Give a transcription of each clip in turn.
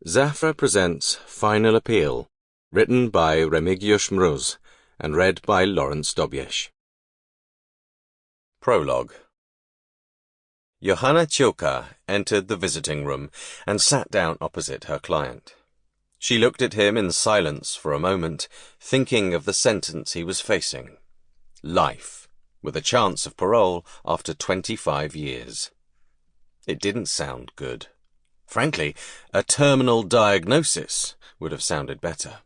Zafra presents Final Appeal, written by Remigiusz Mróz and read by Laurence Dobiesz. Prologue. Joanna Chylka entered the visiting room and sat down opposite her client. She looked at him in silence for a moment, thinking of the sentence he was facing. Life, with a chance of parole after 25 years. It didn't sound good. Frankly, a terminal diagnosis would have sounded better.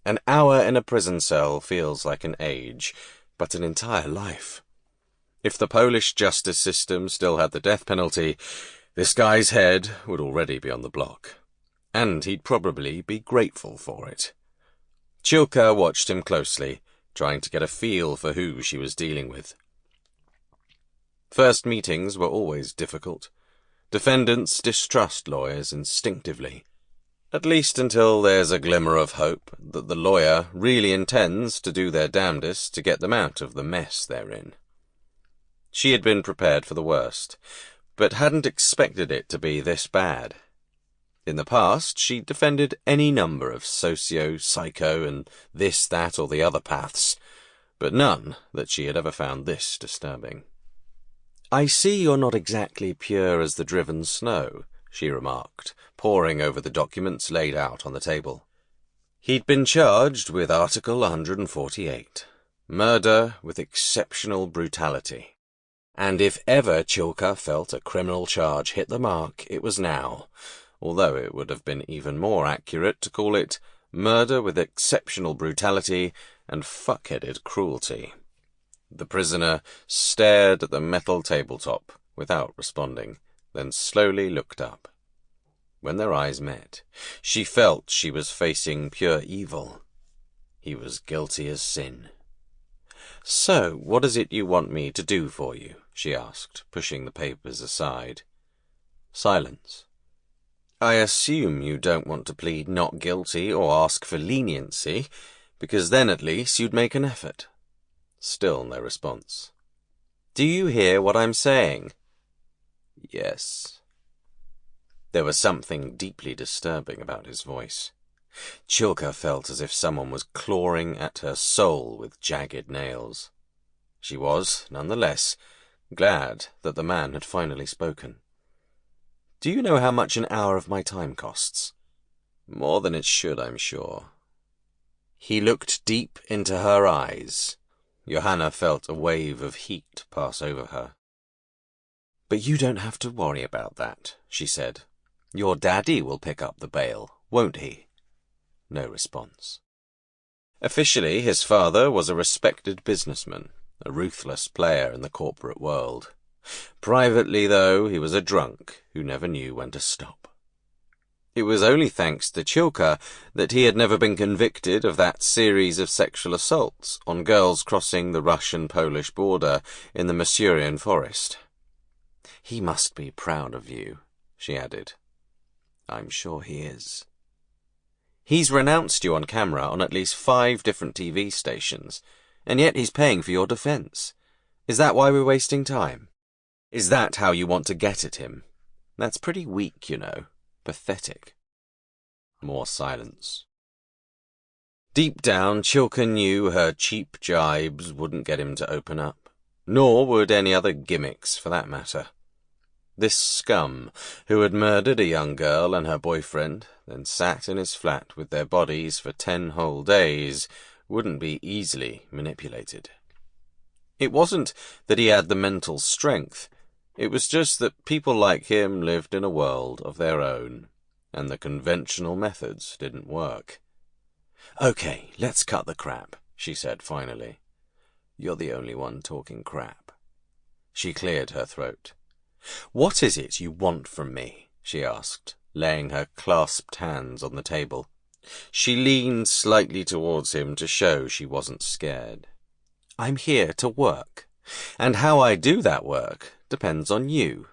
An hour in a prison cell feels like an age, but an entire life. If the Polish justice system still had the death penalty, this guy's head would already be on the block. And he'd probably be grateful for it. Chylka watched him closely, trying to get a feel for who she was dealing with. First meetings were always difficult. Defendants distrust lawyers instinctively, at least until there's a glimmer of hope that the lawyer really intends to do their damnedest to get them out of the mess they're in. She had been prepared for the worst, but hadn't expected it to be this bad. In the past, she'd defended any number of socio, psycho, and this, that, or the other paths, but none that she had ever found this disturbing. "I see you're not exactly pure as the driven snow," she remarked, poring over the documents laid out on the table. He'd been charged with Article 148, murder with exceptional brutality. And if ever Chylka felt a criminal charge hit the mark, it was now, although it would have been even more accurate to call it murder with exceptional brutality and fuck-headed cruelty. The prisoner stared at the metal tabletop without responding, then slowly looked up. When their eyes met, she felt she was facing pure evil. He was guilty as sin. "So, what is it you want me to do for you?" she asked, pushing the papers aside. Silence. "I assume you don't want to plead not guilty or ask for leniency, because then at least you'd make an effort." Still no response. "Do you hear what I'm saying?" "Yes." There was something deeply disturbing about his voice. Chylka felt as if someone was clawing at her soul with jagged nails. She was, nonetheless, glad that the man had finally spoken. "Do you know how much an hour of my time costs?" "More than it should, I'm sure." He looked deep into her eyes. Joanna felt a wave of heat pass over her. "But you don't have to worry about that," she said. "Your daddy will pick up the bail, won't he?" No response. Officially, his father was a respected businessman, a ruthless player in the corporate world. Privately, though, he was a drunk who never knew when to stop. It was only thanks to Chylka that he had never been convicted of that series of sexual assaults on girls crossing the Russian-Polish border in the Masurian forest. "He must be proud of you," she added. "I'm sure he is." "He's renounced you on camera on at least 5 different TV stations, and yet he's paying for your defense. Is that why we're wasting time? Is that how you want to get at him? That's pretty weak, you know. Pathetic." More silence. Deep down, Chylka knew her cheap jibes wouldn't get him to open up, nor would any other gimmicks for that matter. This scum, who had murdered a young girl and her boyfriend, then sat in his flat with their bodies for 10 whole days, wouldn't be easily manipulated. It wasn't that he had the mental strength. It was just that people like him lived in a world of their own, and the conventional methods didn't work. "Okay, let's cut the crap," she said finally. "You're the only one talking crap." She cleared her throat. "What is it you want from me?" she asked, laying her clasped hands on the table. She leaned slightly towards him to show she wasn't scared. "I'm here to work, and how I do that work depends on you."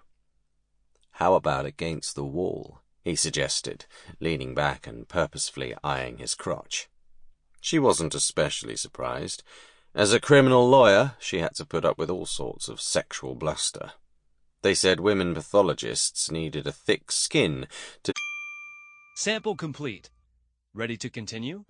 "How about against the wall?" he suggested, leaning back and purposefully eyeing his crotch. She wasn't especially surprised. As a criminal lawyer, she had to put up with all sorts of sexual bluster. They said women pathologists needed a thick skin to Sample complete. Ready to continue?